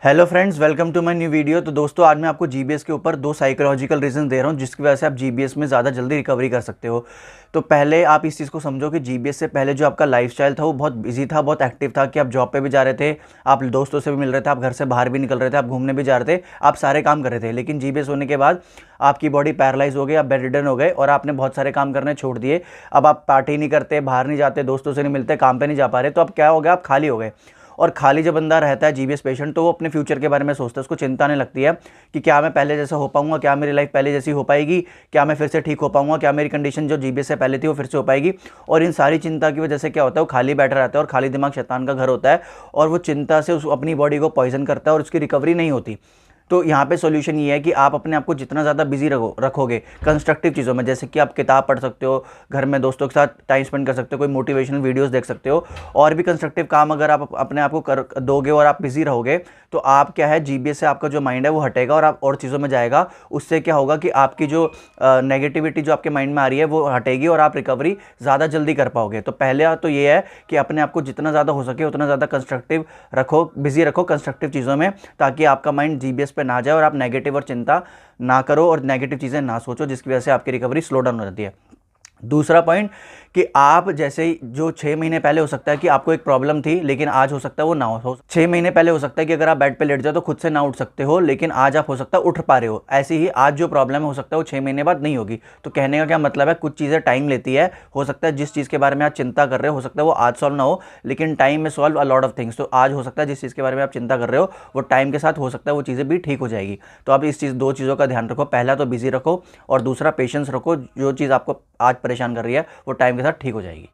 Hello friends, welcome to my new video. तो दोस्तों, आज मैं आपको जीबीएस के ऊपर दो साइकोलॉजिकल रीजन दे रहा हूँ जिसकी वजह से आप जीबीएस में ज़्यादा जल्दी रिकवरी कर सकते हो। तो पहले आप इस चीज़ को समझो कि जीबीएस से पहले जो आपका लाइफस्टाइल था वो बहुत बिजी था, बहुत एक्टिव था कि आप जॉब पे भी जा रहे थे, आप दोस्तों से भी मिल रहे थे, आप घर से बाहर भी निकल रहे थे, आप घूमने भी जा रहे थे, आप सारे काम कर रहे थे। लेकिन जीबीएस होने के बाद आपकी बॉडी पैरालाइज हो गई, आप बेड रिडन हो गए और आपने बहुत सारे काम करने छोड़ दिए। अब आप पार्टी नहीं करते, बाहर नहीं जाते, दोस्तों से नहीं मिलते, काम पे नहीं जा पा रहे, तो अब क्या हो गया, आप खाली हो गए। और खाली जब बंदा रहता है जीबीएस पेशेंट, तो वो अपने फ्यूचर के बारे में सोचता है, उसको चिंता आने लगती है कि क्या मैं पहले जैसा हो पाऊंगा, क्या मेरी लाइफ पहले जैसी हो पाएगी, क्या मैं फिर से ठीक हो पाऊंगा, क्या मेरी कंडीशन जो जीबीएस से पहले थी वो फिर से हो पाएगी। और इन सारी चिंता की वजह से क्या होता है, वो खाली बैठा रहता है और खाली दिमाग शैतान का घर होता है और वो चिंता से उस अपनी बॉडी को पॉइजन करता है और उसकी रिकवरी नहीं होती। तो यहाँ पे सॉल्यूशन ये है कि आप अपने आप को जितना ज़्यादा बिजी रखोगे कंस्ट्रक्टिव चीज़ों में, जैसे कि आप किताब पढ़ सकते हो, घर में दोस्तों के साथ टाइम स्पेंड कर सकते हो, कोई मोटिवेशनल वीडियोस देख सकते हो, और भी कंस्ट्रक्टिव काम अगर आप अपने आप को कर दोगे और आप बिजी रहोगे, तो आप क्या है, जीबीएस से आपका जो माइंड है वो हटेगा और आप और चीज़ों में जाएगा। उससे क्या होगा कि आपकी जो नेगेटिविटी जो आपके माइंड में आ रही है वो हटेगी और आप रिकवरी ज़्यादा जल्दी कर पाओगे। तो पहले तो ये है कि अपने आप को जितना ज़्यादा हो सके उतना ज़्यादा कंस्ट्रक्टिव रखो, बिजी रखो कंस्ट्रक्टिव चीज़ों में, ताकि आपका माइंड जीबीएस पे ना जाए और आप नेगेटिव और चिंता ना करो और नेगेटिव चीज़ें ना सोचो, जिसकी वजह से आपकी रिकवरी स्लो डाउन हो जाती है। दूसरा पॉइंट कि आप जैसे ही जो 6 महीने पहले हो सकता है कि आपको एक प्रॉब्लम थी, लेकिन आज हो सकता है वो ना हो। 6 महीने पहले हो सकता है कि अगर आप बेड पे लेट जाओ तो खुद से ना उठ सकते हो, लेकिन आज आप हो सकता है उठ पा रहे हो। ऐसे ही आज जो प्रॉब्लम है हो सकता है वो 6 महीने बाद नहीं होगी। तो कहने का क्या मतलब है, कुछ चीज़ें टाइम लेती है। हो सकता है जिस चीज़ के बारे में आप चिंता कर रहे हो सकता है वो आज सॉल्व ना हो, लेकिन टाइम में solve a lot of things. तो आज हो सकता है जिस चीज़ के बारे में आप चिंता कर रहे हो वो टाइम के साथ हो सकता है वो चीज़ें भी ठीक हो जाएगी। तो आप इस चीज़ दो चीज़ों का ध्यान रखो, पहला तो बिजी रखो और दूसरा पेशेंस रखो। जो चीज़ आपको आज परेशान कर रही है वो टाइम के साथ ठीक हो जाएगी।